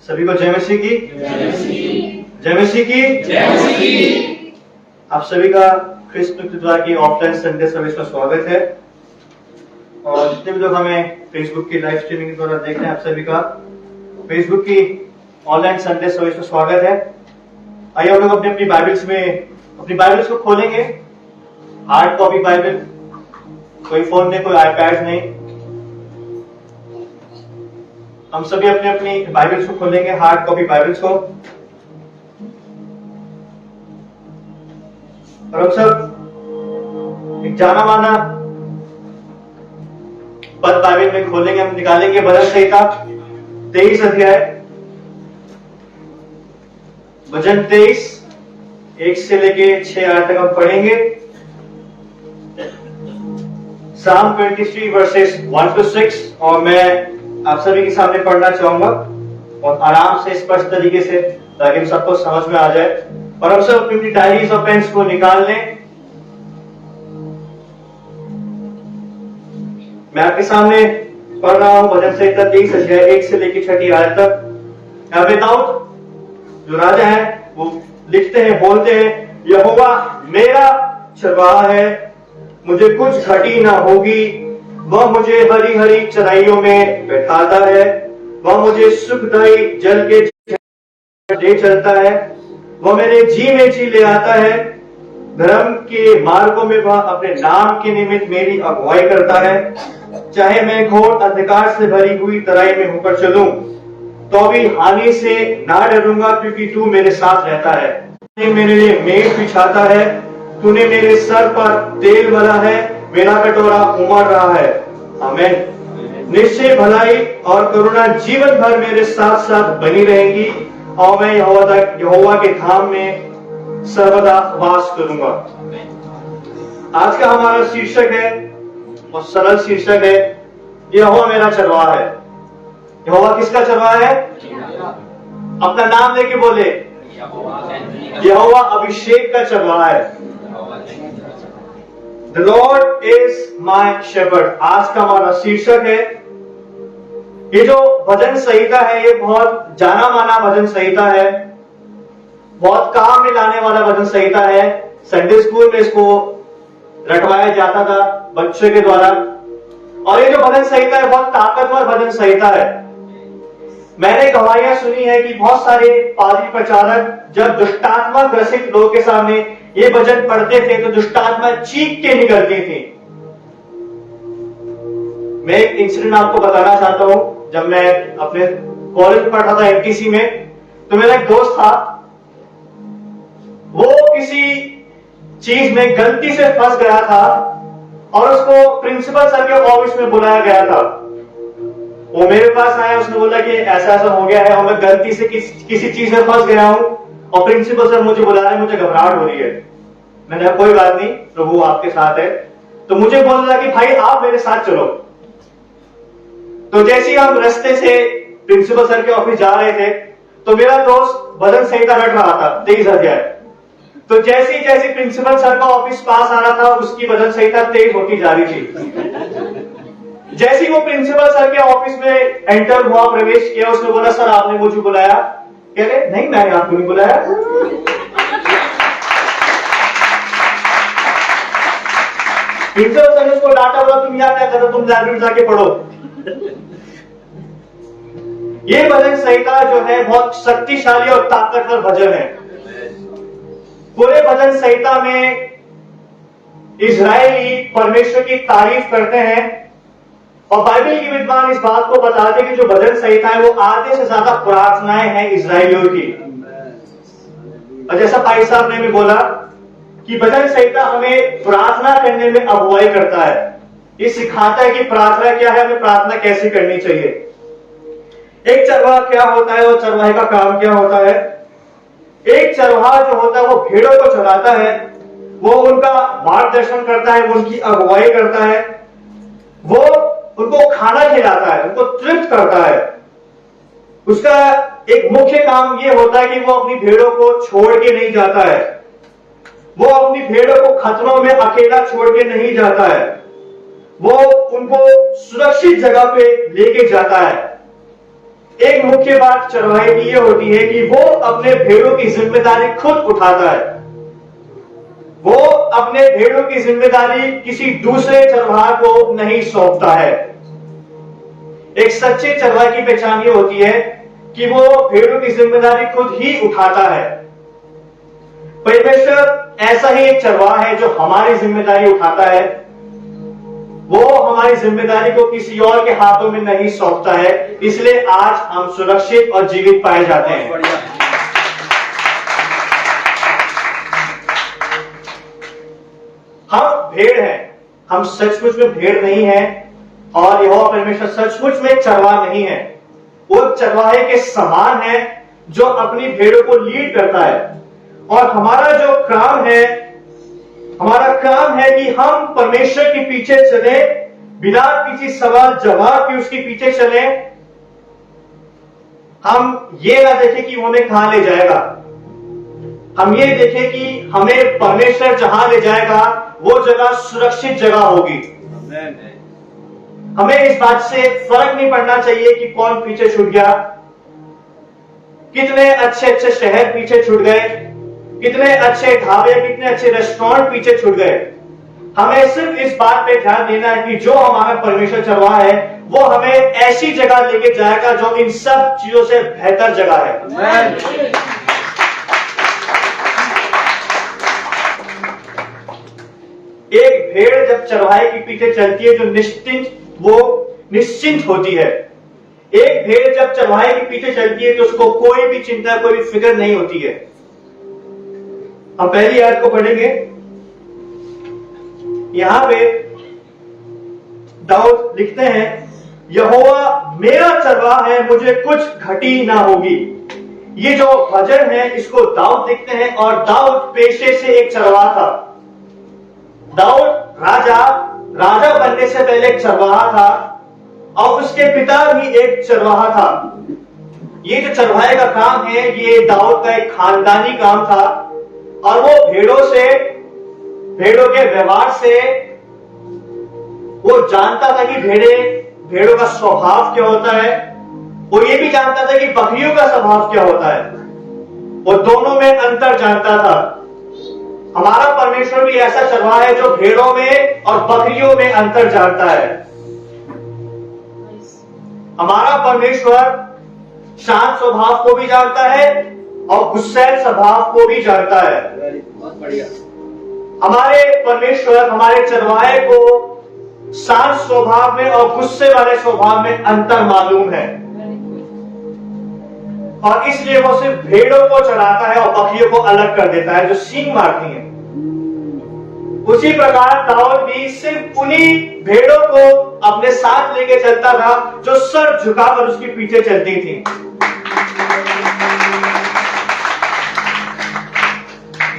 सभी को जय मसीह की। जय मसीह की। आप सभी का क्रिस्त द्वारा की ऑफलाइन संडे सर्विस में स्वागत है। और जितने भी लोग हमें फेसबुक की लाइव स्ट्रीमिंग के द्वारा देख रहे हैं, आप सभी का फेसबुक की ऑनलाइन संडे सर्विस में स्वागत है। आइए हम लोग अपनी बाइबल्स को खोलेंगे। हार्ड कॉपी बाइबल, कोई फोन में, कोई आईपैड नहीं। हम सभी अपनी बाइबल्स को खोलेंगे, हार्ड कॉपी बाइबल्स को। और हम सब एक जाना माना पद बाइबल में खोलेंगे। हम निकालेंगे भजन संहिता 23 अध्याय, भजन 23 1 से लेके 6 आयत तक हम पढ़ेंगे। Psalm 23 versus 1 to 6। और मैं आप सभी के सामने पढ़ना चाहूंगा और आराम से स्पष्ट तरीके से, ताकि हम सबको समझ में आ जाए। और हम सब अपनी डायरीज और पेन्स को निकाल लें। मैं आपके सामने पढ़ रहा हूं भजन संहिता 23 अध्याय 1 से लेकर 6 आयत तक। यहाँ पे दाऊद जो राजा है वो लिखते हैं, बोलते हैं, यहोवा मेरा चरवाहा है, मुझे कुछ घटी ना होगी। वह मुझे हरी हरी चराइयों में बैठाता है, वह मुझे सुखदायी जल के ले चलता है, वह मेरे जी में जी ले आता है। धर्म के मार्गों में वह अपने नाम के निमित्त मेरी अगुवाई करता है। चाहे मैं घोर अंधकार से भरी हुई तराई में होकर चलूं, तो भी हानि से ना डरूंगा, क्योंकि तू मेरे साथ रहता है। तूने मेरे लिए मेज बिछाता है, तूने मेरे सर पर तेल भरा है, मेरा कटोरा उमड़ रहा है। आमीन। निश्चय भलाई और करुणा जीवन भर मेरे साथ साथ बनी रहेगी, और मैं यहोवा के धाम में सर्वदा वास करूंगा। आज का हमारा शीर्षक है, और सरल शीर्षक है, यहोवा मेरा चरवाहा है। यहोवा किसका चरवाहा है? अपना नाम लेके बोले, यहोवा अभिषेक का चरवाहा है। The Lord is my shepherd। आज का हमारा शीर्षक है। ये जो भजन संहिता है, ये बहुत जाना माना भजन संहिता है, बहुत काम में लाने वाला भजन संहिता है। संडे स्कूल में इसको रटवाया जाता था बच्चों के द्वारा। और ये जो भजन संहिता है, बहुत ताकतवर भजन संहिता है। मैंने गवाहियां सुनी है कि बहुत सारे पादरी प्रचारक जब दुष्टात्मा ग्रसित लोगों के सामने ये भजन पढ़ते थे, तो दुष्टात्मा चीख के निकलती थी। मैं एक इंसिडेंट आपको बताना चाहता हूं। जब मैं अपने कॉलेज में पढ़ा था एमटीसी में, तो मेरा एक दोस्त था, वो किसी चीज में गलती से फंस गया था और उसको प्रिंसिपल सर के ऑफिस में बुलाया गया था। वो मेरे पास आया, उसने बोला कि ऐसा ऐसा हो गया है और मैं गलती से किसी चीज में फंस गया हूं और प्रिंसिपल सर मुझे बुला रहे हैं, मुझे घबराहट हो रही है। मैंने कहा कोई बात नहीं, प्रभु आपके साथ है। तो मुझे बोल रहा कि भाई आप मेरे साथ चलो। तो जैसे ही हम रास्ते से प्रिंसिपल सर के ऑफिस जा रहे थे, तो मेरा दोस्त भजन संहिता रट रहा था 23 अध्याय। तो जैसे प्रिंसिपल सर का ऑफिस पास आ रहा था, उसकी भजन संहिता तेज होती जा रही थी। जैसे ही वो प्रिंसिपल सर के ऑफिस में एंटर हुआ, प्रवेश किया, उसने बोला सर आपने मुझे बुलाया? कह रहे नहीं, मैंने आपको नहीं बुलाया। प्रिंसिपल सर ने उसको डांटा, बोला तुम यहाँ क्या कर रहे हो, तुम लाइब्रेरी जाके पढ़ो। ये भजन संहिता जो है बहुत शक्तिशाली और ताकतवर भजन है। पूरे भजन संहिता में इजरायली परमेश्वर की तारीफ करते हैं, और बाइबल के विद्वान इस बात को बताते हैं कि जो भजन संहिता है वो आधे से ज्यादा प्रार्थनाएं हैं इजरायलियों की। और जैसा भाई साहब ने भी बोला कि भजन संहिता हमें प्रार्थना करने में अगुवाई करता है। ये सिखाता है कि प्रार्थना क्या है, हमें प्रार्थना कैसे करनी चाहिए। एक चरवाहा क्या होता है, और चरवाहे का काम क्या होता है? एक चरवाहा जो होता है वो भेड़ों को चराता है, वो उनका मार्गदर्शन करता है, वो उनकी अगुवाई करता है, वो उनको खाना खिलाता है, उनको तृप्त करता है। उसका एक मुख्य काम ये होता है कि वो अपनी भेड़ों को छोड़ के नहीं जाता है, वो अपनी भेड़ों को खतरों में अकेला छोड़ के नहीं जाता है, वो उनको सुरक्षित जगह पे लेके जाता है। एक मुख्य बात चरवाहे की यह होती है कि वो अपने भेड़ों की जिम्मेदारी खुद उठाता है। वो अपने भेड़ों की जिम्मेदारी किसी दूसरे चरवाहा को नहीं सौंपता है। एक सच्चे चरवाहे की पहचान ये होती है कि वो भेड़ों की जिम्मेदारी खुद ही उठाता है। परमेश्वर ऐसा ही एक चरवाहा है जो हमारी जिम्मेदारी उठाता है। वो हमारी जिम्मेदारी को किसी और के हाथों में नहीं सौंपता है, इसलिए आज हम सुरक्षित और जीवित पाए जाते हैं। हम भेड़ हैं, हम सचमुच में भेड़ नहीं हैं और यहोवा परमेश्वर सचमुच में चरवाहा नहीं है। वो चरवाहे के समान है जो अपनी भेड़ों को लीड करता है। और हमारा जो काम है, हमारा काम है कि हम परमेश्वर के पीछे चले, बिना किसी सवाल जवाब के उसके पीछे चले। हम ये ना देखें कि वो हमें कहां ले जाएगा, हम ये देखें कि हमें परमेश्वर जहां ले जाएगा वो जगह सुरक्षित जगह होगी। हमें इस बात से फर्क नहीं पड़ना चाहिए कि कौन पीछे छूट गया, कितने अच्छे अच्छे शहर पीछे छूट गए, कितने अच्छे ढाबे, कितने अच्छे रेस्टोरेंट पीछे छूट गए। हमें सिर्फ इस बात पे ध्यान देना है कि जो हमारा परमेश्वर चरवाहा है वो हमें ऐसी जगह लेके जाएगा जो इन सब चीजों से बेहतर जगह है। एक भेड़ जब चरवाहे के पीछे चलती है वो निश्चिंत होती है। एक भेड़ जब चरवाहे के पीछे चलती है तो उसको कोई भी चिंता, कोई भी फिक्र नहीं होती है। हम पहली आयत को पढ़ेंगे। यहां पे दाऊद लिखते हैं, यहोवा मेरा चरवाहा है, मुझे कुछ घटी ना होगी। ये जो भजन है इसको दाऊद लिखते हैं और दाऊद पेशे से एक चरवाहा था। दाऊद राजा बनने से पहले एक चरवाहा था और उसके पिता भी एक चरवाहा था। ये जो चरवाहे का काम है ये दाऊद का एक खानदानी काम था और वो भेड़ों के व्यवहार से वो जानता था कि भेड़ों का स्वभाव क्या होता है। वो ये भी जानता था कि बकरियों का स्वभाव क्या होता है। वो दोनों में अंतर जानता था। हमारा परमेश्वर भी ऐसा चरवाहा है जो भेड़ों में और बकरियों में अंतर जानता है। हमारा परमेश्वर शांत स्वभाव को भी जानता है और गुस्सैल स्वभाव को भी जानता है। बहुत बढ़िया। हमारे परमेश्वर हमारे चरवाहे को शांत स्वभाव में और गुस्से वाले स्वभाव में अंतर मालूम है और इसलिए वो सिर्फ भेड़ों को चराता है और बकरियों को अलग कर देता है जो सींग मारती हैं। उसी प्रकार दाऊद भी सिर्फ उन्हीं भेड़ों को अपने साथ लेके चलता था जो सर झुकाकर उसके पीछे चलती थी।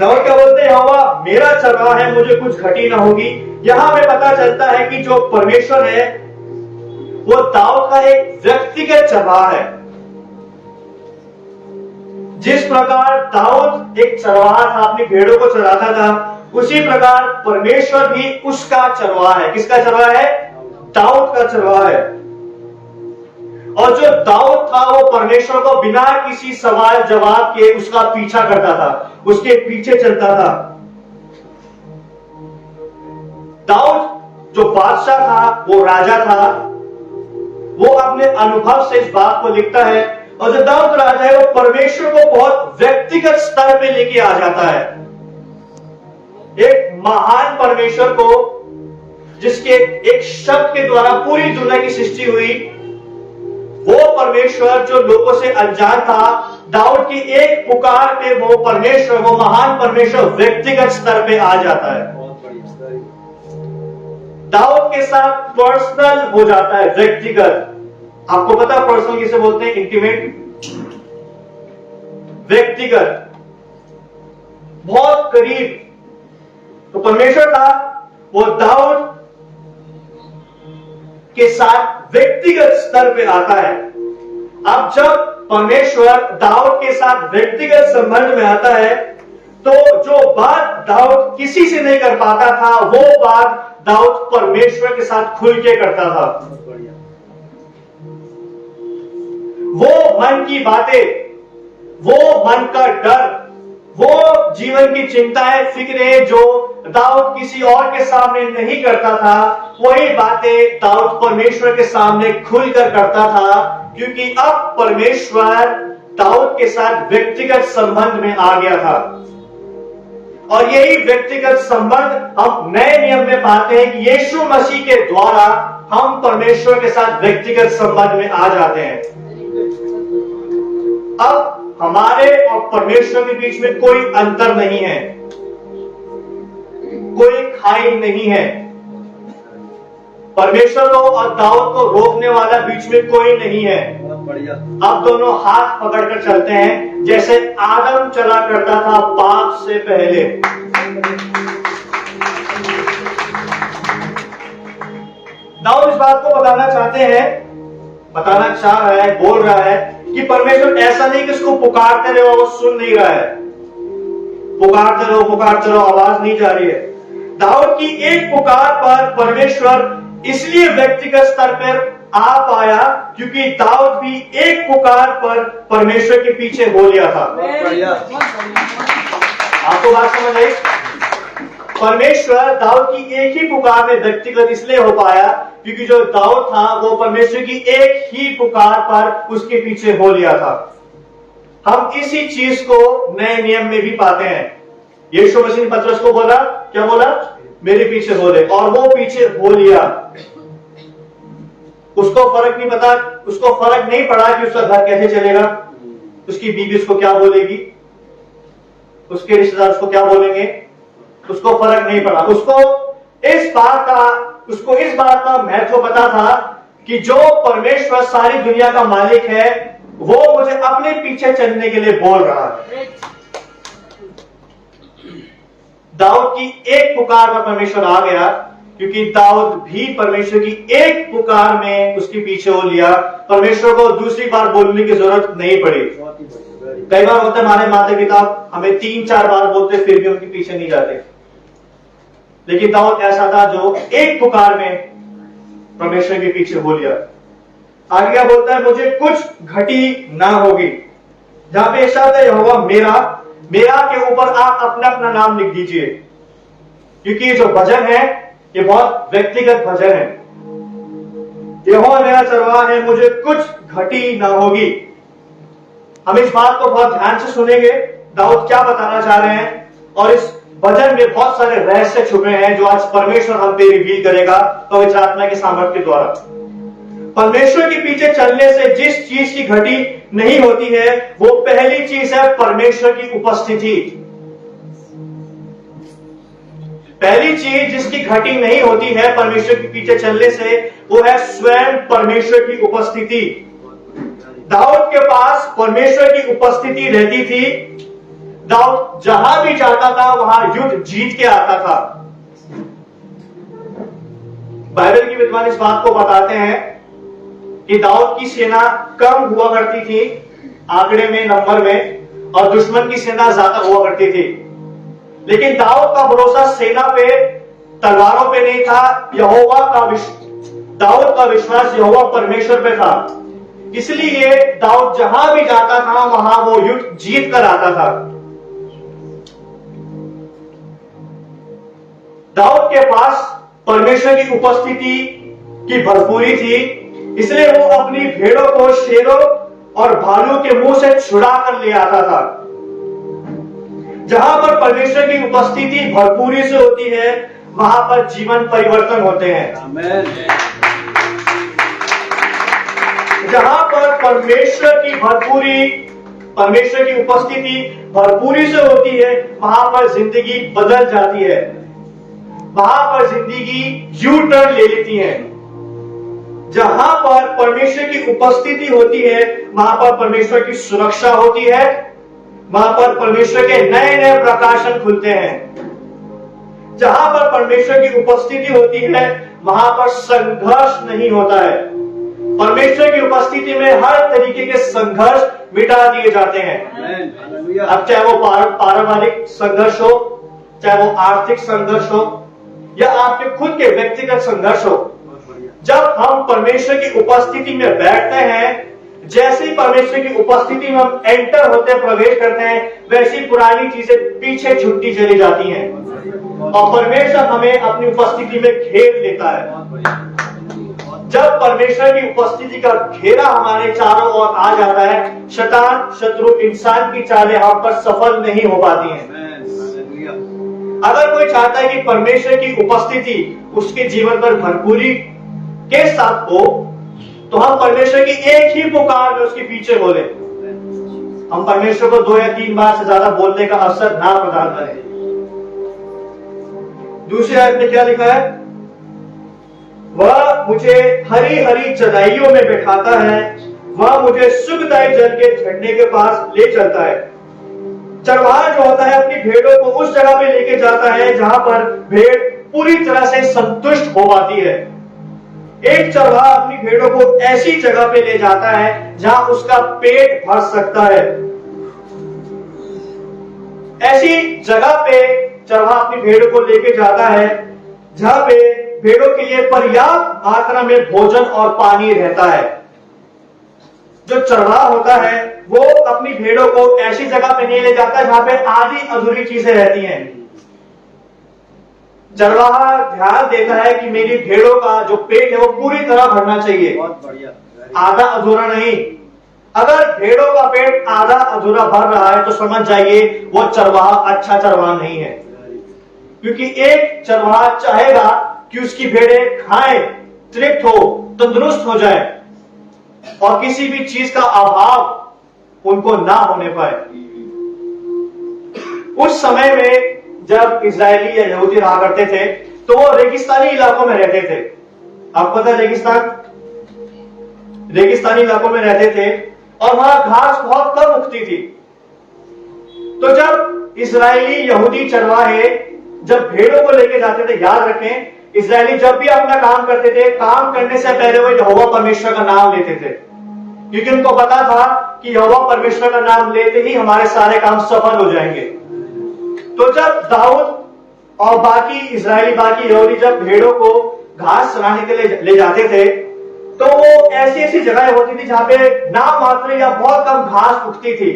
दाऊद क्या बोलते हैं, यहोवा मेरा चरवाहा है, मुझे कुछ घटी ना होगी। यहां हमें पता चलता है कि जो परमेश्वर है वो दाऊद का एक व्यक्तिगत चरवाहा है। जिस प्रकार दाऊद एक चरवाहा था, अपनी भेड़ों को चराता था, उसी प्रकार परमेश्वर भी उसका चरवाहा है। किसका चरवाहा है? दाऊद का चरवाहा है। और जो दाऊद था वो परमेश्वर को बिना किसी सवाल जवाब के उसका पीछा करता था, उसके पीछे चलता था। दाऊद जो बादशाह था, वो राजा था, वो अपने अनुभव से इस बात को लिखता है। और जो दाऊद राजा है वो परमेश्वर को बहुत व्यक्तिगत स्तर पे लेके आ जाता है। एक महान परमेश्वर को जिसके एक शब्द के द्वारा पूरी दुनिया की सृष्टि हुई, वो परमेश्वर जो लोगों से अनजान था, दाऊद की एक पुकार पे वो परमेश्वर, वो महान परमेश्वर व्यक्तिगत स्तर पे आ जाता है। दाऊद के साथ पर्सनल हो जाता है, व्यक्तिगत। आपको पता है पर्सनल किसे बोलते हैं? इंटीमेट, व्यक्तिगत, बहुत करीब। तो परमेश्वर था वो दाऊद के साथ व्यक्तिगत स्तर पे आता है। अब जब परमेश्वर दाऊद के साथ व्यक्तिगत संबंध में आता है तो जो बात दाऊद किसी से नहीं कर पाता था वो बात दाऊद परमेश्वर के साथ खुल के करता था। वो मन की बातें, वो मन का डर, वो जीवन की चिंताएं, फिक्रें जो दाऊद किसी और के सामने नहीं करता था, वही बातें दाऊद परमेश्वर के सामने खुलकर करता था, क्योंकि अब परमेश्वर दाऊद के साथ व्यक्तिगत संबंध में आ गया था। और यही व्यक्तिगत संबंध हम नए नियम में पाते हैं कि यीशु मसीह के द्वारा हम परमेश्वर के साथ व्यक्तिगत संबंध में आ जाते हैं। अब हमारे और परमेश्वर के बीच में कोई अंतर नहीं है, कोई खाई नहीं है। परमेश्वर को और दाऊद को रोकने वाला बीच में कोई नहीं है। अब दोनों हाथ पकड़कर चलते हैं, जैसे आदम चला करता था पाप से पहले। दाऊद इस बात को बताना चाह रहा है, बोल रहा है कि परमेश्वर ऐसा नहीं कि उसको पुकारते रहो, वो सुन नहीं रहा है। पुकारते रहो, आवाज नहीं जा रही है। दाऊद की एक पुकार पर परमेश्वर इसलिए व्यक्तिगत स्तर पर आ पाया क्योंकि दाऊद भी एक पुकार पर परमेश्वर के पीछे हो लिया था। आपको बात समझ आई? परमेश्वर दाऊद की एक ही पुकार में व्यक्तिगत इसलिए हो पाया क्योंकि जो दाऊद था वो परमेश्वर की एक ही पुकार पर उसके पीछे हो लिया था। हम इसी चीज को नए नियम में भी पाते हैं। यीशु मसीह ने पतरस को बोला, क्या बोला? मेरे पीछे हो ले, और वो पीछे हो लिया। उसको फर्क नहीं पड़ा कि उसका घर कैसे चलेगा, उसकी बीवी उसको क्या बोलेगी, उसके रिश्तेदार उसको क्या बोलेंगे, उसको फर्क नहीं पड़ा। उसको इस बात का महत्व पता था कि जो परमेश्वर सारी दुनिया का मालिक है वो मुझे अपने पीछे चलने के लिए बोल रहा है। दाऊद की एक पुकार पर परमेश्वर आ गया क्योंकि दाऊद भी परमेश्वर की एक पुकार में उसके पीछे हो लिया। परमेश्वर को दूसरी बार बोलने की जरूरत नहीं पड़ी। कई बार होता है हमारे माता पिता हमें 3-4 बार बोलते फिर भी उनके पीछे नहीं जाते, लेकिन दाऊद ऐसा था जो एक पुकार में परमेश्वर के पीछे हो लिया। आगे क्या बोलता है? मुझे कुछ घटी ना होगी। जहां पे शब्द है यहोवा मेरा के ऊपर आप अपना अपना नाम लिख दीजिए, क्योंकि ये जो भजन है ये बहुत व्यक्तिगत भजन है। यहोवा मेरा चरवाहा है, मुझे कुछ घटी ना होगी। हम इस बात को बहुत ध्यान से सुनेंगे दाऊद क्या बताना चाह रहे हैं, और इस भजन में बहुत सारे रहस्य छुपे हैं जो आज परमेश्वर हम पे रिवील करेगा पवित्र आत्मा के सामर्थ्य के द्वारा। परमेश्वर के पीछे चलने से जिस चीज की घटी नहीं होती है वो पहली चीज है परमेश्वर की उपस्थिति। पहली चीज जिसकी घटी नहीं होती है परमेश्वर के पीछे चलने से वो है स्वयं परमेश्वर की उपस्थिति। दाऊद के पास परमेश्वर की उपस्थिति रहती थी। दाऊद जहां भी जाता था वहां युद्ध जीत के आता था। बाइबल की विद्वान इस बात को बताते हैं कि दाऊद की सेना कम हुआ करती थी आंकड़े में, नंबर में, और दुश्मन की सेना ज्यादा हुआ करती थी। लेकिन दाऊद का भरोसा सेना पे, तलवारों पे नहीं था। दाऊद का विश्वास यहोवा परमेश्वर पे था। इसलिए दाऊद जहां भी जाता था वहां वो युद्ध जीत कर आता था। दाऊद के पास परमेश्वर की उपस्थिति की भरपूरी थी, इसलिए वो अपनी भेड़ों को शेरों और भालू के मुंह से छुड़ा कर ले आता था। जहां पर परमेश्वर की उपस्थिति भरपूरी से होती है वहां पर जीवन परिवर्तन होते हैं। आमीन। जहां पर परमेश्वर की उपस्थिति भरपूरी से होती है वहां पर जिंदगी बदल जाती है, वहां पर जिंदगी यू टर्न ले लेती है। जहां पर परमेश्वर की उपस्थिति होती है वहां पर परमेश्वर की सुरक्षा होती है, वहां पर परमेश्वर के नए नए प्रकाशन खुलते हैं। जहां पर परमेश्वर की उपस्थिति होती है वहां पर संघर्ष नहीं होता है। परमेश्वर की उपस्थिति में हर तरीके के संघर्ष मिटा दिए जाते हैं। अब चाहे वो पारिवारिक संघर्ष हो, चाहे वो आर्थिक संघर्ष हो, या आपके खुद के व्यक्तिगत संघर्ष हो, जब हम परमेश्वर की उपस्थिति में बैठते हैं जैसे ही परमेश्वर की उपस्थिति में हम एंटर होते हैं, प्रवेश करते हैं, वैसी पुरानी चीजें पीछे छूटती चली जाती हैं और परमेश्वर हमें अपनी उपस्थिति में घेर लेता है। जब परमेश्वर की उपस्थिति का घेरा हमारे चारों ओर आ जाता है, शैतान शत्रु इंसान की चालें हम पर सफल नहीं हो पाती हैं। अगर कोई चाहता है कि परमेश्वर की उपस्थिति उसके जीवन पर भरपूरी के साथ हो, तो हम परमेश्वर की एक ही पुकार में उसके पीछे बोले। हम परमेश्वर को 2 या 3 बार से ज्यादा बोलने का अवसर ना प्रदान करें। दूसरे आयत में क्या लिखा है? वह मुझे हरी हरी चराइयों में बैठाता है, वह मुझे सुखदायी जल के झरने के पास ले चलता है। चरवाहा जो होता है अपनी भेड़ों को उस जगह पे लेके जाता है जहां पर भेड़ पूरी तरह से संतुष्ट हो पाती है। एक चरवाहा अपनी भेड़ों को ऐसी जगह पे ले जाता है जहां उसका पेट भर सकता है। ऐसी जगह पे चरवाहा अपनी भेड़ों को लेके जाता है जहां पे भेड़ों के लिए पर्याप्त मात्रा में भोजन और पानी रहता है। जो चरवाहा होता है वो अपनी भेड़ों को ऐसी जगह पे नहीं ले जाता जहां पे आधी अधूरी चीजें रहती हैं। चरवाहा ध्यान देता है कि मेरी भेड़ों का जो पेट है वो पूरी तरह भरना चाहिए, बहुत बढ़िया, आधा अधूरा नहीं। अगर भेड़ों का पेट आधा अधूरा भर रहा है तो समझ जाइए वो चरवाहा अच्छा चरवाहा नहीं है, क्योंकि एक चरवाहा चाहेगा कि उसकी भेड़ें खाएं, तृप्त हो, तंदुरुस्त हो जाए और किसी भी चीज का अभाव उनको ना होने पाए। उस समय में जब इजरायली या यहूदी रहा करते थे तो वो रेगिस्तानी इलाकों में रहते थे। आपको पता है रेगिस्तानी इलाकों में रहते थे और वहां घास बहुत कम उगती थी। तो जब इजरायली यहूदी चरवाहे जब भेड़ों को लेके जाते थे, याद रखें इजरायली जब भी अपना काम करते थे, काम करने से पहले वो यहोवा परमेश्वर का नाम लेते थे, क्योंकि उनको पता था कि यहोवा परमेश्वर का नाम लेते ही हमारे सारे काम सफल हो जाएंगे। तो जब दाऊद और बाकी इजरायली बाकी यहूदी जब भेड़ों को घास चराने के लिए ले जाते थे तो वो ऐसी ऐसी जगह होती थी जहां पे नाम मात्र या बहुत कम घास उगती थी,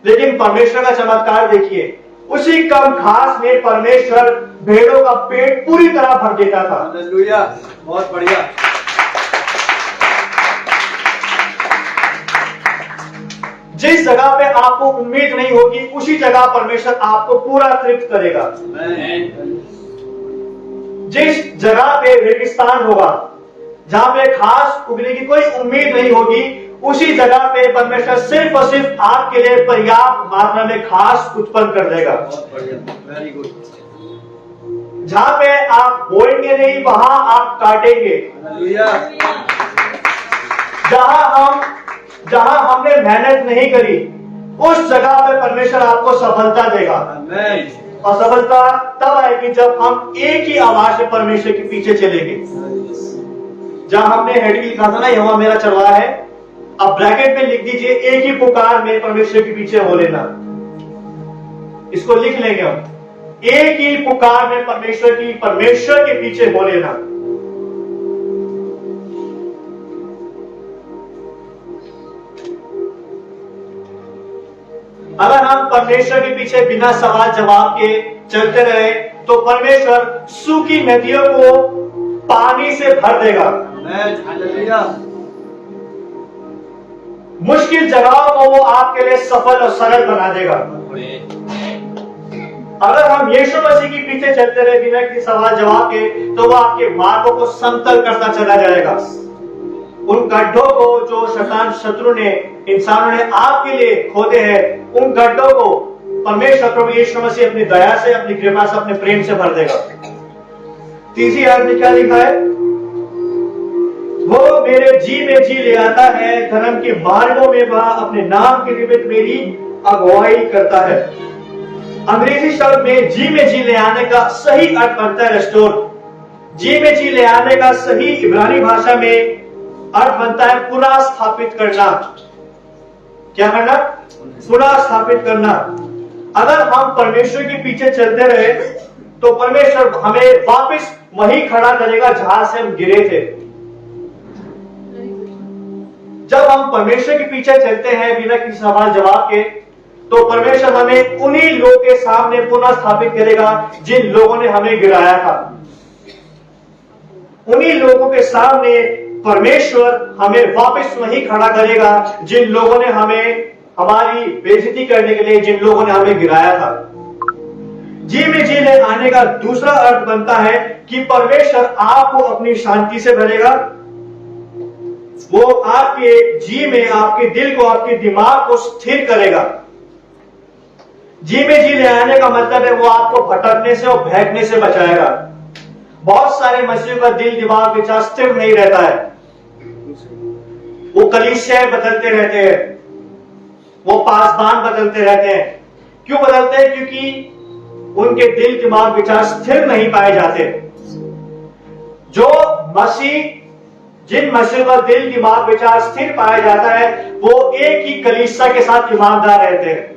लेकिन परमेश्वर का चमत्कार देखिए, उसी कम घास में परमेश्वर भेड़ों का पेट पूरी तरह भर देता था। हालेलुया, बहुत बढ़िया। जिस जगह पे आपको उम्मीद नहीं होगी उसी जगह परमेश्वर आपको पूरा तृप्त करेगा। जिस जगह पे रेगिस्तान होगा, जहां पे घास उगने की कोई उम्मीद नहीं होगी, उसी जगह पे परमेश्वर सिर्फ और सिर्फ आपके लिए पर्याप्त मात्रा में घास उत्पन्न कर देगा। बहुत बढ़िया, वेरी गुड। जहां पे आप बोएंगे नहीं वहां आप काटेंगे। हालेलुया। जहां हमने मेहनत नहीं करी उस जगह पे परमेश्वर आपको सफलता देगा। आमीन। और सफलता तब आएगी जब हम एक ही आवाज से परमेश्वर के पीछे चलेंगे। जहां हमने हेडिंग लिखा था ना, यहोवा मेरा चरवाहा है, अब ब्रैकेट में लिख दीजिए एक ही पुकार में परमेश्वर के पीछे हो लेना। इसको लिख लेंगे हम, एक ही पुकार में परमेश्वर के पीछे हो लेना। अगर हम परमेश्वर के पीछे बिना सवाल जवाब के चलते रहे तो परमेश्वर सूखी नदियों को पानी से भर देगा। हालेलुया। मुश्किल जगहों को वो आपके लिए सफल और सरल बना देगा। अगर हम यीशु मसीह के पीछे चलते रहे बिना किसी सवाल जवाब के तो वो आपके मार्गों को समतल करता चला जाएगा। उन गड्ढों को जो शैतान शत्रु ने इंसानों ने आपके लिए खोदे हैं, उन गड्ढों को परमेश्वर प्रभु यीशु मसीह अपनी दया से, अपनी कृपा से, अपने प्रेम से भर देगा। तीसरी आयत में क्या लिखा है? वो मेरे जी में जी ले आता है, धर्म के मार्गों में वह अपने नाम के निमित्त मेरी अगुवाई करता है। अंग्रेजी शब्द में जी ले आने का सही अर्थ बनता है रेस्टोर। जी में जी ले आने का सही इब्रानी भाषा में अर्थ बनता है पुनः स्थापित करना। क्या करना? पुनः स्थापित करना। अगर हम परमेश्वर के पीछे चलते रहे तो परमेश्वर हमें वापस वहीं खड़ा करेगा जहां से हम गिरे थे। जब हम परमेश्वर के पीछे चलते हैं बिना किसी सवाल जवाब के, तो परमेश्वर हमें उन्हीं लोगों के सामने पुनः स्थापित करेगा जिन लोगों ने हमें गिराया था। उन्हीं लोगों के सामने परमेश्वर हमें वापस वहीं खड़ा करेगा जिन लोगों ने हमारी बेइज्जती करने के लिए, जिन लोगों ने हमें गिराया था। जी में जी ले आने का दूसरा अर्थ बनता है कि परमेश्वर आपको अपनी शांति से भरेगा। वो आपके जी में, आपके दिल को, आपके दिमाग को स्थिर करेगा। जी में जी ले आने का मतलब है वो आपको भटकने से और बहकने से बचाएगा। बहुत सारे मसीहियों का दिल, दिमाग, विचार स्थिर नहीं रहता है। वो कलीसियाएं बदलते रहते हैं, वो पासबान बदलते रहते हैं। क्यों बदलते हैं? क्योंकि उनके दिल, दिमाग, विचार स्थिर नहीं पाए जाते। जो मसीह, जिन मसीह का दिल, दिमाग, विचार स्थिर पाया जाता है, वो एक ही कलीसिया के साथ ईमानदार रहते हैं।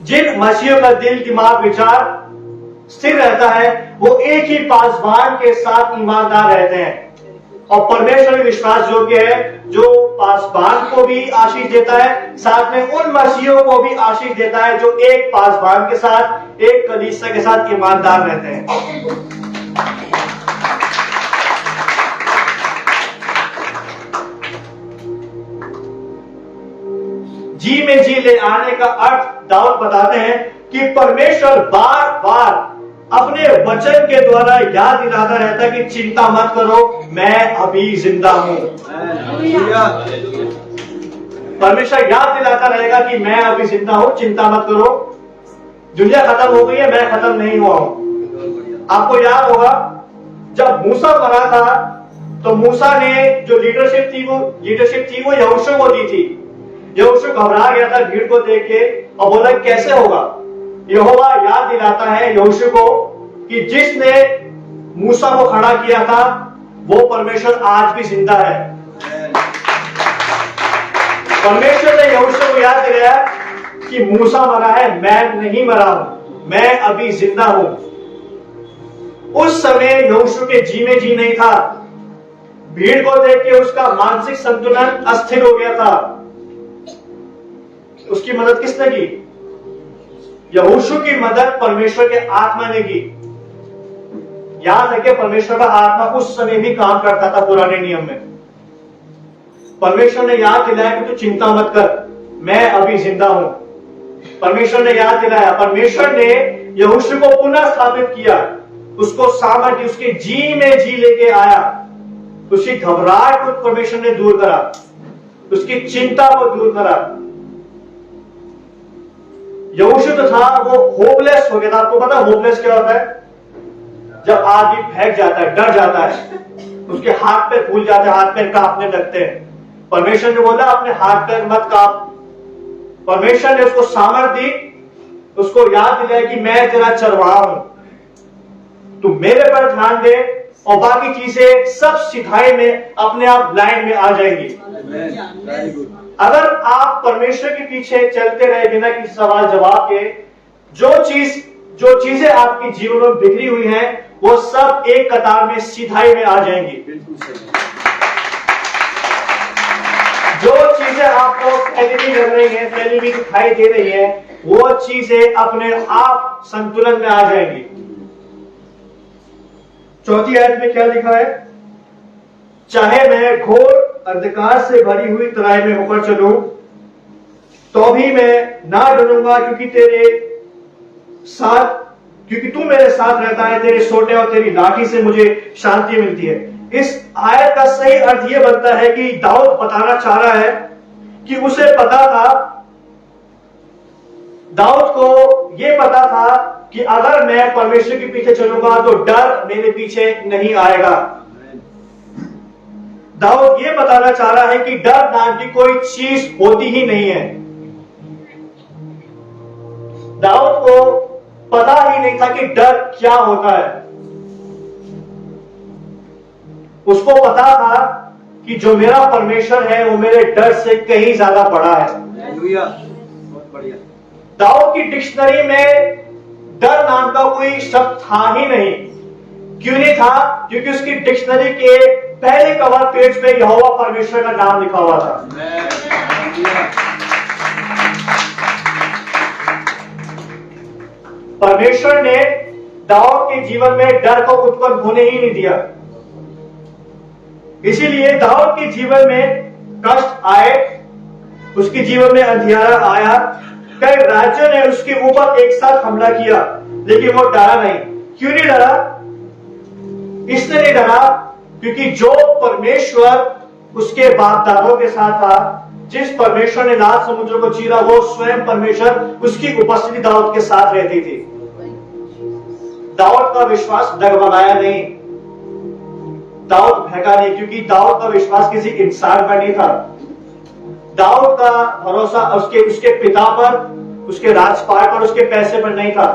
जिन मसीहों का दिल, दिमाग, विचार स्थिर रहता है, वो एक ही पासबान के साथ ईमानदार रहते हैं। और परमेश्वर विश्वास योग्य है, जो पासबान को भी आशीष देता है, साथ में उन मसीहों को भी आशीष देता है जो एक पासबान के साथ, एक कलीसिया के साथ ईमानदार रहते हैं। जी में जी ले आने का अर्थ दाऊद बताते हैं कि परमेश्वर बार बार अपने वचन के द्वारा याद दिलाता रहता है कि चिंता मत करो, मैं अभी जिंदा हूं। परमेश्वर याद दिलाता रहेगा कि मैं अभी जिंदा हूं, चिंता मत करो। दुनिया खत्म हो गई है, मैं खत्म नहीं हुआ हूं। आपको याद होगा जब मूसा मरा था, तो मूसा ने जो लीडरशिप थी वो यहोशू को दी थी। यहोशू घबरा गया था भीड़ को देख के और बोला कैसे होगा। यहोवा याद दिलाता है यहोशू को कि जिसने मूसा को खड़ा किया था वो परमेश्वर आज भी जिंदा है। परमेश्वर ने यहोशू को याद दिलाया कि मूसा मरा है, मैं नहीं मरा हूं, मैं अभी जिंदा हूं। उस समय यहोशू के जी में जी नहीं था। भीड़ को देख के उसका मानसिक संतुलन अस्थिर हो गया था। उसकी मदद किसने की? यहोशू की मदद परमेश्वर के आत्मा ने की। याद है कि परमेश्वर का आत्मा उस समय भी काम करता था पुराने नियम में। परमेश्वर ने याद दिलाया कि तू चिंता मत कर, मैं अभी जिंदा हूं। परमेश्वर ने याद दिलाया, परमेश्वर ने यहोशू को पुनः स्थापित किया, उसको सामर्थ्य, उसके जी में जी लेके आया। उसकी घबराहट को परमेश्वर ने दूर करा, उसकी चिंता को दूर करा। यहोशू तो था वो होपलेस हो गया था। आपको पता होपलेस क्या होता है? जब आदमी फेंक जाता है, डर जाता है, उसके हाथ पैर फूल जाते हैं, हाथ पैर कांपने लगते हैं। परमेश्वर ने बोला अपने हाथ पैर मत कांप। परमेश्वर ने उसको सामर्थ दी, उसको याद दिलाया कि मैं तेरा चरवाहा हूं, तू मेरे पर ध्यान दे और बाकी चीजें सब सिखाई में अपने आप लाइन में आ जाएंगी। अगर आप परमेश्वर के पीछे चलते रहे बिना किसी सवाल जवाब के, जो चीजें आपके जीवन में बिखरी हुई हैं, वो सब एक कतार में सिधाई में आ जाएंगी। जो चीजें आपको फैली लग रही हैं, फैली हुई दिखाई दे रही है, वो चीजें अपने आप संतुलन में आ जाएंगी। चौथी आयत में क्या लिखा है? चाहे मैं घोर अंधकार से भरी हुई तराई में होकर चलूं, तो भी मैं ना डरूंगा, क्योंकि तू मेरे साथ रहता है। तेरे सोटे और तेरी लाठी से मुझे शांति मिलती है। इस आयत का सही अर्थ यह बनता है कि दाऊद बताना चाह रहा है कि उसे पता था, दाऊद को यह पता था कि अगर मैं परमेश्वर के पीछे चलूंगा तो डर मेरे पीछे नहीं आएगा। दाऊद ये बताना चाह रहा है कि डर नाम की कोई चीज होती ही नहीं है। दाऊद को पता ही नहीं था कि डर क्या होता है। उसको पता था कि जो मेरा परमेश्वर है वो मेरे डर से कहीं ज्यादा बड़ा है। बहुत बढ़िया। दाऊद की डिक्शनरी में डर नाम का कोई शब्द था ही नहीं। क्यों नहीं था? क्योंकि उसकी डिक्शनरी के पहले कवर पेज पे यहोवा परमेश्वर का नाम लिखा हुआ था। परमेश्वर ने दाऊद के जीवन में डर को उत्पन्न होने ही नहीं दिया। इसीलिए दाऊद के जीवन में कष्ट आए, उसके जीवन में अंधियारा आया, कई राज्यों ने उसके ऊपर एक साथ हमला किया, लेकिन वो डरा नहीं। क्यों नहीं डरा? इसलिए नहीं डरा क्योंकि जो परमेश्वर उसके बाप दादों के साथ था, जिस परमेश्वर ने लाल समुद्र को चीरा, वो स्वयं परमेश्वर, उसकी उपस्थिति दाऊद के साथ रहती थी। दाऊद का विश्वास डगमगाया नहीं, दाऊद भगा नहीं, क्योंकि दाऊद का विश्वास किसी इंसान पर नहीं था। दाऊद का भरोसा उसके पिता पर, उसके राजपाट पर, उसके पैसे पर नहीं था।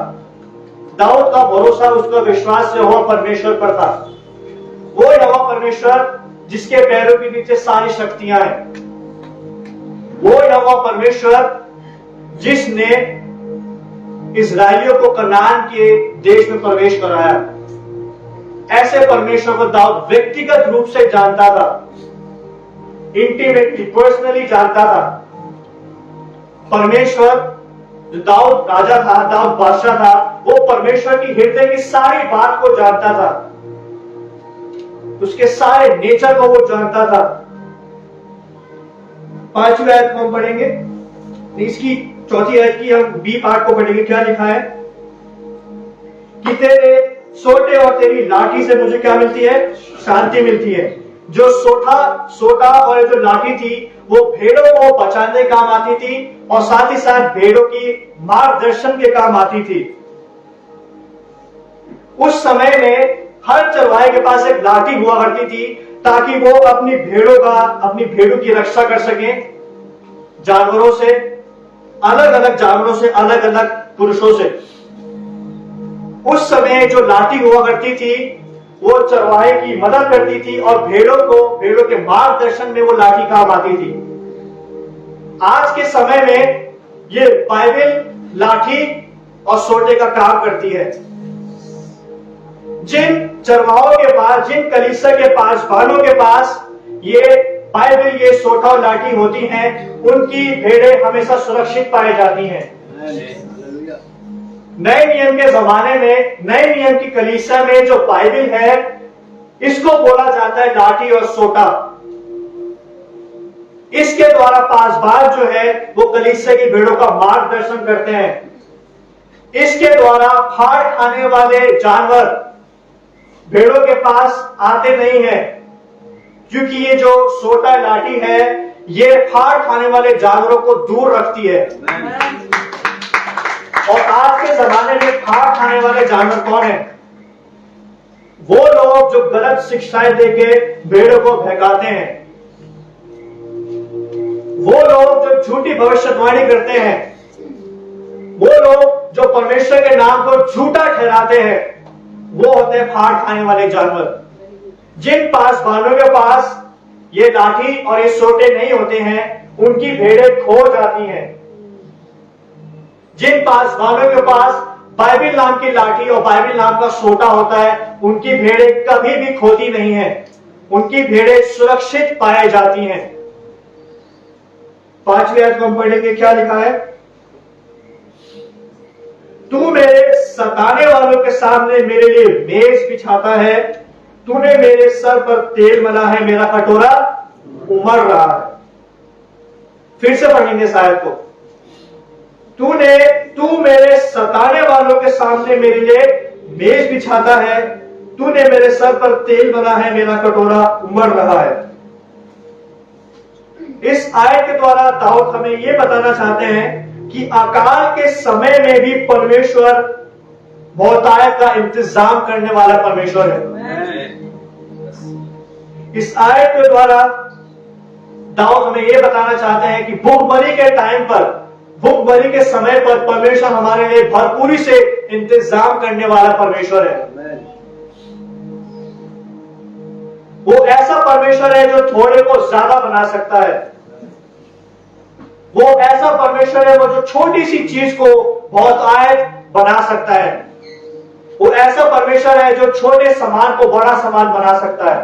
दाऊद का भरोसा, उसका विश्वास यहोवा परमेश्वर पर था। वो यहोवा परमेश्वर जिसके पैरों के नीचे सारी शक्तियां हैं, वो यहोवा परमेश्वर जिसने इस्राएलियों को कनान के देश में प्रवेश कराया। ऐसे परमेश्वर को दाऊद व्यक्तिगत रूप से जानता था, इंटीमेटली, पर्सनली जानता था। परमेश्वर जो दाऊद राजा था, दाऊद बादशाह था, वो परमेश्वर की हृदय की सारी बात को जानता था, उसके सारे नेचर को वो जानता था। 5वीं आयत को हम पढ़ेंगे, इसकी 4थी आयत की हम बी पार्ट को पढ़ेंगे। क्या लिखा है कि तेरे सोटे और तेरी लाठी से मुझे क्या मिलती है? शांति मिलती है। जो सोटा और जो लाठी थी वो भेड़ों को बचाने के काम आती थी और साथ ही साथ भेड़ों की मार्गदर्शन के काम आती थी। उस समय में हर चरवाहे के पास एक लाठी हुआ करती थी ताकि वो अपनी भेड़ों की रक्षा कर सके, जानवरों से, अलग अलग जानवरों से, अलग अलग पुरुषों से। उस समय जो लाठी हुआ करती थी वो चरवाहे की मदद करती थी और भेड़ों के मार्गदर्शन में वो लाठी काम आती थी। आज के समय में ये बाइबल लाठी और सोटे का काम करती है। जिन चरवाहों के पास, जिन कलीसिया के पास, बालों के पास ये बाइबल, ये सोटा और लाठी होती हैं, उनकी भेड़ें हमेशा सुरक्षित पाई जाती हैं। नए नियम के जमाने में, नए नियम की कलीसिया में जो बाइबल है, इसको बोला जाता है लाठी और सोटा। इसके द्वारा पासबाज जो है वो कलीसिया की भेड़ों का मार्गदर्शन करते हैं। इसके द्वारा फाड़ खाने वाले जानवर भेड़ों के पास आते नहीं है, क्योंकि ये जो सोटा लाठी है ये फाड़ खाने वाले जानवरों को दूर रखती है। और आज के जमाने में फाड़ खाने वाले जानवर कौन है? वो लोग जो गलत शिक्षाएं देके भेड़ों को भगाते हैं, वो लोग जो झूठी भविष्यवाणी करते हैं, वो लोग जो परमेश्वर के नाम को झूठा ठहराते हैं, वो होते हैं फाड़ खाने वाले जानवर। जिन पासबानों के पास ये लाठी और ये सोटे नहीं होते हैं, उनकी भेड़ें खो जाती हैं। जिन पासबानों के पास बाइबल नाम की लाठी और बाइबल नाम का सोटा होता है, उनकी भेड़ें कभी भी खोती नहीं है, उनकी भेड़ें सुरक्षित पाई जाती हैं। 5वीं आयत को हम पढ़ेंगे। क्या लिखा है? तू मेरे सताने वालों के सामने मेरे लिए मेज बिछाता है, तूने मेरे सर पर तेल मला है, मेरा कटोरा उमड़ रहा है। फिर से पढ़ेंगे शायद को। तू मेरे सताने वालों के सामने मेरे लिए मेज बिछाता है, तूने मेरे सर पर तेल मला है, मेरा कटोरा उमड़ रहा है। इस आयत के द्वारा दाऊद हमें यह बताना चाहते हैं कि अकाल के समय में भी परमेश्वर बहुतायत का इंतजाम करने वाला परमेश्वर है। इस आयत के द्वारा दाऊद हमें यह बताना चाहते हैं कि भूखमरी के टाइम पर, भूखमरी के समय पर परमेश्वर हमारे लिए भरपूरी से इंतजाम करने वाला परमेश्वर है। वो ऐसा परमेश्वर है जो थोड़े को ज्यादा बना सकता है। वो ऐसा परमेश्वर है वो जो छोटी सी चीज को बहुतायत बना सकता है। वो ऐसा परमेश्वर है जो छोटे सामान को बड़ा सामान बना सकता है।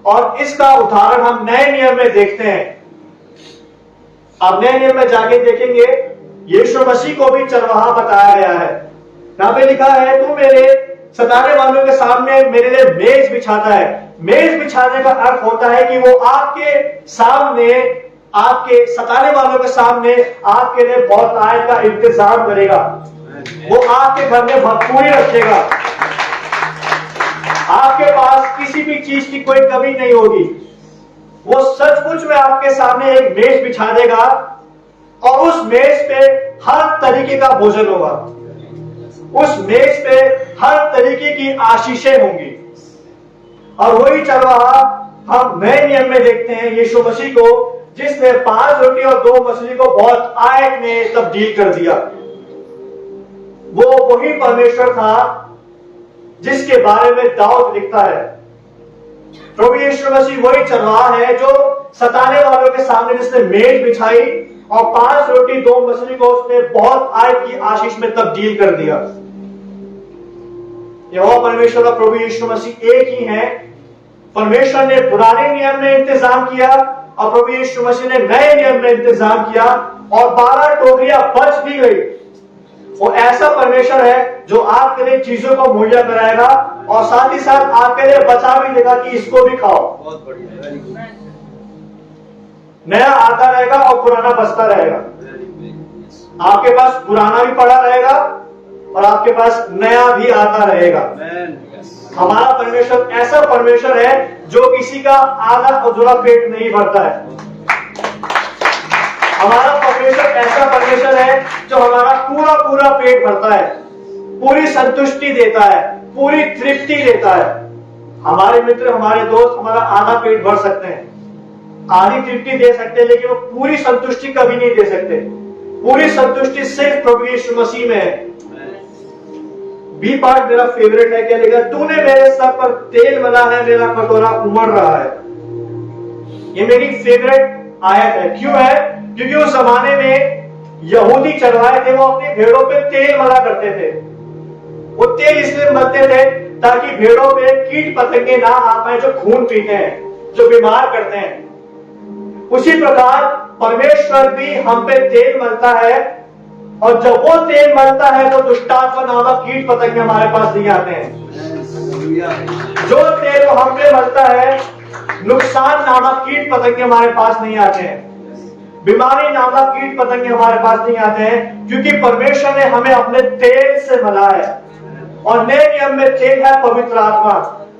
और इसका उदाहरण हम नए नियम में देखते हैं। अब नए नियम में जाके देखेंगे, यीशु मसीह को भी चरवाहा बताया गया है। यहां पे लिखा है, तू मेरे सताने वालों के सामने मेरे लिए मेज बिछाता है। मेज बिछाने का अर्थ होता है कि वो आपके सामने, आपके सताने वालों के सामने आपके लिए बहुतायत का इंतजाम करेगा। वो आपके घर में भरपूरी रखेगा। आपके पास किसी भी चीज की कोई कमी नहीं होगी। वो सचमुच में आपके सामने एक मेज बिछा देगा और उस मेज पे हर तरीके का भोजन होगा। उस मेज पे हर तरीके की आशीषें होंगी। और वही चरवाहा हम नए नियम में देखते हैं यीशु मसीह को, जिसने 5 रोटी और 2 मछली को बहुत आयत में तब्दील कर दिया। वो वही परमेश्वर था जिसके बारे में दाऊद लिखता है। प्रभु यीशु मसीह वही चरवाहा है जो सताने वालों के सामने जिसने मेज बिछाई और 5 रोटी 2 मछली को उसने बहुत आयत की आशीष में तब्दील कर दिया। यहोवा परमेश्वर और प्रभु यीशु मसीह एक ही है। परमेश्वर ने पुराने नियम में इंतजाम किया और प्रभु यीशु मसीह ने नए नियम में इंतजाम किया, और 12 टोकरियां बच भी गई। वो ऐसा परमेश्वर है जो आपके लिए चीजों को मुहैया कराएगा और साथ ही साथ आपके लिए बचा भी देगा कि इसको भी खाओ। बहुत बढ़िया। नया आता रहेगा और पुराना बचता रहेगा। आपके पास पुराना भी पड़ा रहेगा और आपके पास नया भी आता रहेगा। हमारा परमेश्वर ऐसा परमेश्वर है जो किसी का आधा अधूरा पेट नहीं भरता है। हमारा परमेश्वर ऐसा परमेश्वर है जो हमारा पूरा पूरा पेट भरता है, पूरी संतुष्टि देता है, पूरी तृप्ति देता है। हमारे मित्र, हमारे दोस्त हमारा आधा पेट भर सकते हैं, आधी तृप्ति दे सकते हैं, लेकिन वो पूरी संतुष्टि कभी नहीं दे सकते। पूरी संतुष्टि सिर्फ प्रभु यीशु मसीह में है। बी पार्ट मेरा फेवरेट है। क्या लिखा? तूने मेरे सर पर तेल मला है, मेरा कटोरा उमड़ रहा है। ये मेरी फेवरेट आयत है। क्यों है? क्योंकि उस जमाने में यहूदी चरवाहे थे, वो अपनी भेड़ों पे तेल मला करते थे। वो तेल इसलिए मलते थे ताकि भेड़ों पे कीट पतंगे ना आ पाए जो खून पीते हैं, जो बीमार करते हैं। उसी प्रकार परमेश्वर भी हम पे तेल मलता है, और जब वो तेल मलता है तो दुष्टात्मा नामक कीट पतंगे हमारे पास नहीं आते हैं। जो तेल वो हम पे मलता है, नुकसान नामक कीट पतंगे हमारे पास नहीं आते हैं, बीमारी नामक कीट पतंगे हमारे पास नहीं आते हैं, क्योंकि परमेश्वर ने हमें अपने तेल से मला है। और नए नियम में तेल है पवित्र आत्मा।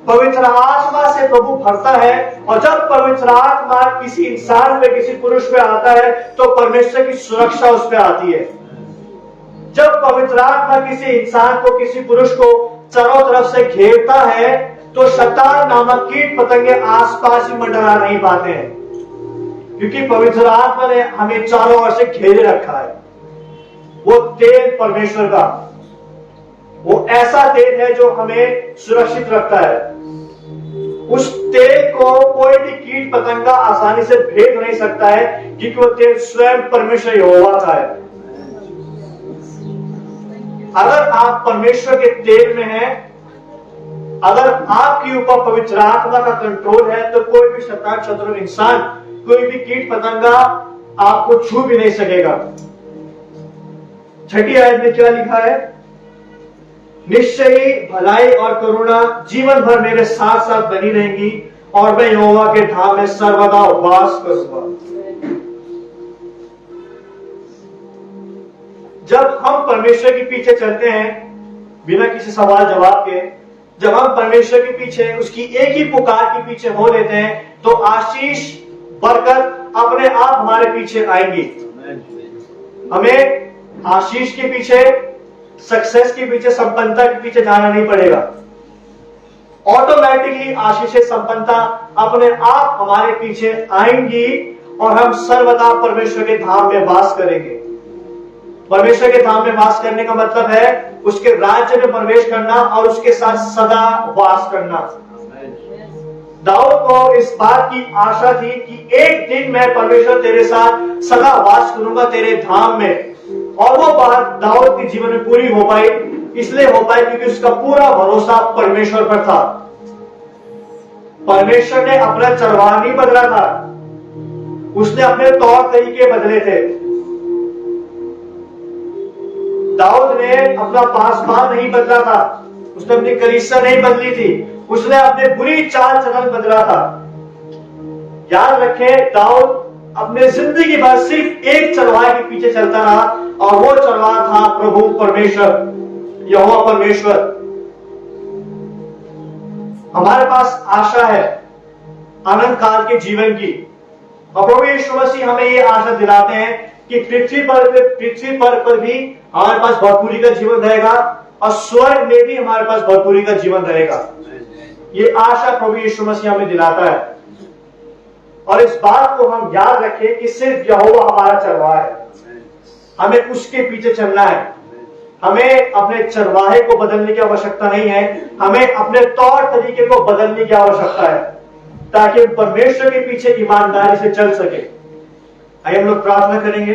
पवित्र आत्मा से प्रभु भरता है, और जब पवित्र आत्मा किसी इंसान पे, किसी पुरुष पे आता है तो परमेश्वर की सुरक्षा उस पे आती है। जब पवित्र आत्मा किसी इंसान को, किसी पुरुष को चारों तरफ से घेरता है तो शैतान नामक कीट पतंगे आसपास ही मंडरा नहीं पाते हैं, क्योंकि पवित्र आत्मा ने हमें चारों ओर से घेरे रखा है। वो तेल परमेश्वर का, वो ऐसा तेल है जो हमें सुरक्षित रखता है। उस तेल को कोई भी कीट पतंगा आसानी से भेद नहीं सकता है, क्योंकि वो तेल स्वयं परमेश्वर यहोवा का है। अगर आप परमेश्वर के तेल में हैं, अगर आपके ऊपर पवित्र आत्मा का कंट्रोल है, तो कोई भी शैतान, शत्रु इंसान, कोई भी कीट पतंगा आपको छू भी नहीं सकेगा। 6ठी आयत में क्या लिखा है? निश्चय ही भलाई और करुणा जीवन भर मेरे साथ साथ बनी रहेंगी, और मैं यहोवा के धाम में सर्वदा वास करूंगा। जब हम परमेश्वर के पीछे चलते हैं बिना किसी सवाल जवाब के, जब हम परमेश्वर के पीछे, उसकी एक ही पुकार के पीछे हो लेते हैं, तो आशीष, बरकत अपने आप हमारे पीछे आएंगी। हमें आशीष के पीछे, सक्सेस के पीछे, संपन्नता के पीछे जाना नहीं पड़ेगा। ऑटोमेटिकली आशीष, संपन्नता अपने आप हमारे पीछे आएंगी, और हम सर्वदा परमेश्वर के धाम में वास करेंगे। परमेश्वर के धाम में वास करने का मतलब है उसके राज्य में प्रवेश करना और उसके साथ सदा वास करना। दाऊद को इस बात की आशा थी कि एक दिन मैं परमेश्वर तेरे साथ सदा वास करूंगा तेरे धाम में, और वो बात दाऊद के जीवन में पूरी हो पाई। इसलिए हो पाई क्योंकि उसका पूरा भरोसा परमेश्वर पर था। परमेश्वर ने अपना चरवाहा नहीं बदला था, उसने अपने तौर तरीके बदले थे। दाऊद ने अपना पासबान नहीं बदला था, उसने अपनी कलीसिया नहीं बदली थी, उसने अपने बुरी चाल चलन बदला था। याद रखें, दाऊद अपने जिंदगी भर सिर्फ एक चरवाहे के पीछे चलता रहा, और वो चरवाहा था प्रभु परमेश्वर, यहोवा परमेश्वर। हमारे पास आशा है अनंत काल के जीवन की, और प्रभु यीशु मसीह हमें ये आशा दिलाते हैं कि पृथ्वी पर भी हमारे पास भरपूरी का जीवन रहेगा, और स्वर्ग में भी हमारे पास भरपूरी का जीवन रहेगा। ये आशा प्रभु यीशु मसीह हमें दिलाता है। और इस बात को हम याद रखें कि सिर्फ यहोवा हमारा चरवाहा है, हमें उसके पीछे चलना है। हमें अपने चरवाहे को बदलने की आवश्यकता नहीं है, हमें अपने तौर तरीके को बदलने की आवश्यकता है, ताकि हम परमेश्वर के पीछे ईमानदारी से चल सके। आइए हम लोग प्रार्थना करेंगे,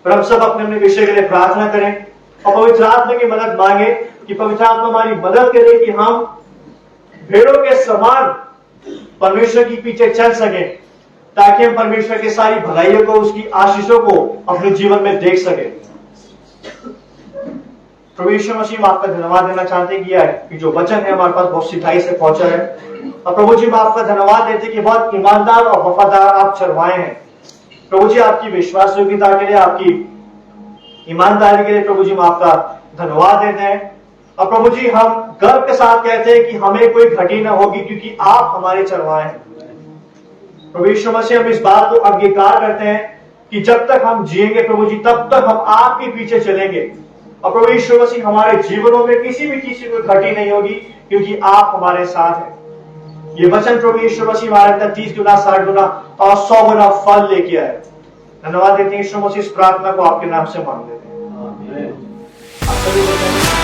और हम सब अपने अपने विषय के लिए प्रार्थना करें, और पवित्र आत्मा की मदद मांगे कि पवित्र आत्मा हमारी मदद करे कि हम भेड़ों के समान परमेश्वर के पीछे चल सके, ताकि हम परमेश्वर की सारी भलाइयों को, उसकी आशीषों को अपने जीवन में देख सके। प्रभु यीशु मसीह, हम आपका धन्यवाद देना चाहते हैं कि जो वचन है हमारे पास बहुत सिधाई से पहुंचा है, और प्रभु जी हम आपका धन्यवाद देते कि बहुत ईमानदार और वफादार आप चरवाहे हैं। प्रभु जी आपकी विश्वास योग्यता के लिए, आपकी ईमानदारी के लिए प्रभु जी हम आपका धन्यवाद देते हैं। और प्रभु जी हम गर्व के साथ कहते हैं कि हमें कोई घटी ना होगी, क्योंकि आप हमारे चरवाहे हैं। प्रभु यीशु मसीह, हम इस बात को अंगीकार करते हैं कि जब तक हम जिएंगे प्रभु जी, तब तक हम आपके पीछे चलेंगे। और प्रभु यीशु मसीह, हमारे जीवनों में किसी भी चीज की कोई घटी नहीं होगी, क्योंकि आप हमारे साथ हैं। ये वचन प्रभु यीशु मसीह हमारे अंदर 30 गुना, 60 गुना और 100 गुना फल लेके आए। धन्यवाद देते हैं यीशु मसीह, इस प्रार्थना को आपके नाम से मांग लेते हैं।